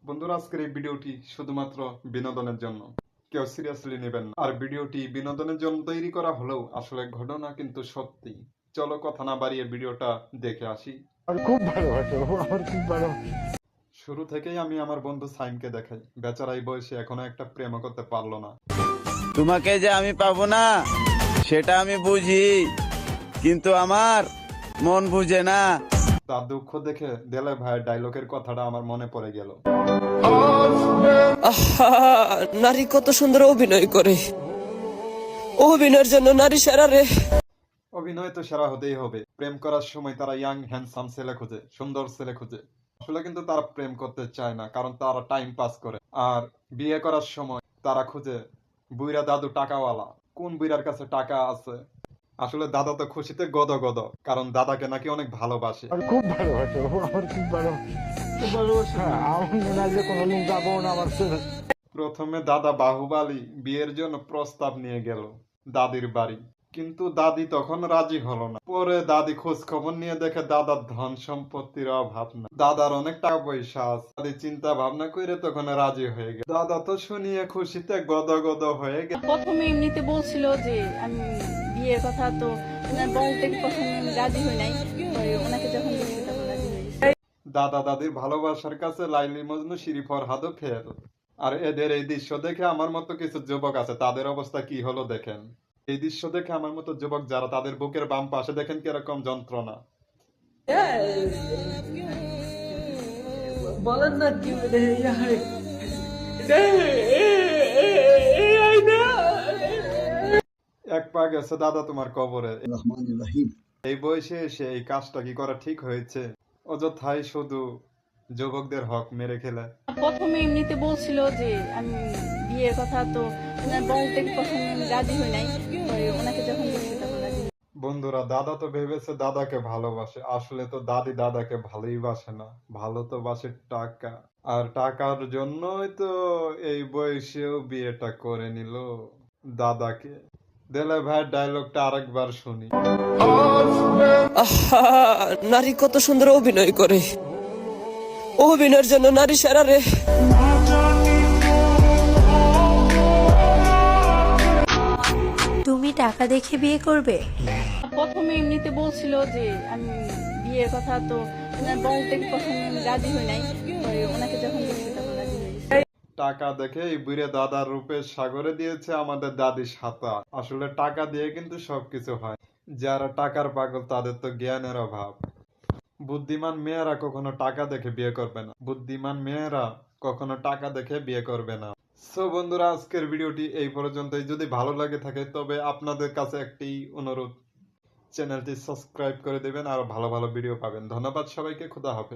বন্ধুরা, আজকের এই ভিডিওটি শুধুমাত্র বিনোদনের জন্য, কেউ সিরিয়াসলি নেবেন না। আর ভিডিওটি বিনোদনের জন্য তৈরি করা হলেও আসলে ঘটনা কিন্তু সত্যি। চলো কথা না বাড়িয়ে ভিডিওটা দেখে আসি। আর খুব ভালোবাসো, আমার খুব ভালো। শুরু থেকেই আমি আমার বন্ধু সাইমকে দেখাই, বেচারা এই বয়সে এখনো একটা প্রেম করতে পারলো না। তোমাকে যে আমি পাবো না সেটা আমি বুঝি, কিন্তু আমার মন বুঝে না। তার দুঃখ দেখে দেলে ভাইয়ের ডায়লগের কথাটা আমার মনে পড়ে গেল। আহা, নারী কত সুন্দর অভিনয় করে। অভিনয়ের জন্য নারী সেরা রে। অভিনয় তো সেরা হতেই হবে। প্রেম করার সময় তারা ইয়াং হ্যান্ডসাম ছেলে খোঁজে, সুন্দর ছেলে খোঁজে। আসলে কিন্তু তারা প্রেম করতে চায় না, কারণ তারা টাইম পাস করে। আর বিয়ে করার সময় তারা খুঁজে বুইরা দাদু টাকাওয়ালা, কোন বুইরার কাছে টাকা আছে। আসলে দাদা তো খুশিতে গদ গদ, কারণ দাদাকে নাকি অনেক ভালোবাসে। আর খুব ভালোবাসো, আমার খুব ভালো। খুব ভালোবাসো। আমার মনে হয় যে কোনোদিন যাবো না আমার ছেলে। প্রথমে দাদা বাহুবালী বিয়ের জন্য প্রস্তাব নিয়ে গেল দাদির বাড়ি, কিন্তু দাদি তখন রাজি হলো না। পরে দাদি খোঁজ খবর নিয়ে দেখে দাদার ধন সম্পত্তির অভাব না, দাদার অনেক টাকা পয়সা আছে। দাদি চিন্তা ভাবনা করে তখন রাজি হয়ে গেল। দাদা তো শুনিয়ে খুশিতে গদ গদ হয়ে গেল। প্রথমে এমনিতে বলছিল যে আমি বিয়ের কথা, তো ওনার বউকে প্রথমে আমি রাজি হই নাই, পরে ওনাকে যখন বলছি তখন রাজি হয়ে গেছি। দাদা দাদির ভালোবাসার কাছে লাইলি মজনু শিরি ফরহাদও ফেল। আর এদের এই দৃশ্য দেখে আমার মতো কিছু যুবক আছে, তাদের অবস্থা কি হলো দেখেন। এই দৃশ্য দেখে আমার মতো যুবক যারা, তাদের বুকের বাম পাশে দেখেন কিরকম যন্ত্রণা। বলেন না কি এক পা গেছে দাদা তোমার কবরে। এই বয়সে এসে এই কাজটা কি করা ঠিক হয়েছে? অযথাই শুধু যুবকদের হক মেরে খেলে। প্রথমে এমনিতে বলছিল যে আমি বিয়ের কথা, তো ওনার বউকে প্রথমে আমি রাজি হই নাই, পরে ওনাকে যখন বলছি তখন রাজি হয়ে গেছি। বন্ধুরা, দাদা তো ভেবেছে দাদাকে ভালোবাসে, আসলে তো দাদি দাদাকে ভালোই বাসে না, ভালো তো বাসে টাকা। আর টাকার জন্যই তো এই বয়সেও বিয়েটা করে নিল দাদাকে। দেলে ভাইয়ের ডায়লগটা আরেকবার শুনি। আহা, নারী কত সুন্দর অভিনয় করে। অভিনয়ের জন্য নারী সেরা রে। তুমি টাকা দেখে বিয়ে করবে? প্রথমে এমনিতে বলছিল যে আমি বিয়ের কথা, তো ওনার বউকে প্রথমে আমি রাজি হই নাই, পরে ওনাকে যখন বলছি তখন রাজি হয়ে গেছি। টাকা দেখে এই বুড়ে দাদার রূপে সাগরে দিয়েছে আমাদের দাদি সাঁতার। আসলে টাকা দিয়ে কিন্তু সবকিছু হয়। যারা টাকার পাগল তাদের তো জ্ঞানের অভাব। বুদ্ধিমান মেয়েরা কখনো টাকা দেখে বিয়ে করবে না, বুদ্ধিমান মেয়েরা কখনো টাকা দেখে বিয়ে করবে না। সো বন্ধুরা, আজকের ভিডিওটি এই পর্যন্তই। যদি ভালো লাগে থাকে তবে আপনাদের কাছে একটি অনুরোধ, চ্যানেলটি সাবস্ক্রাইব করে দেবেন আর ভালো ভালো ভিডিও পাবেন। ধন্যবাদ সবাইকে, খোদা হাফেজ।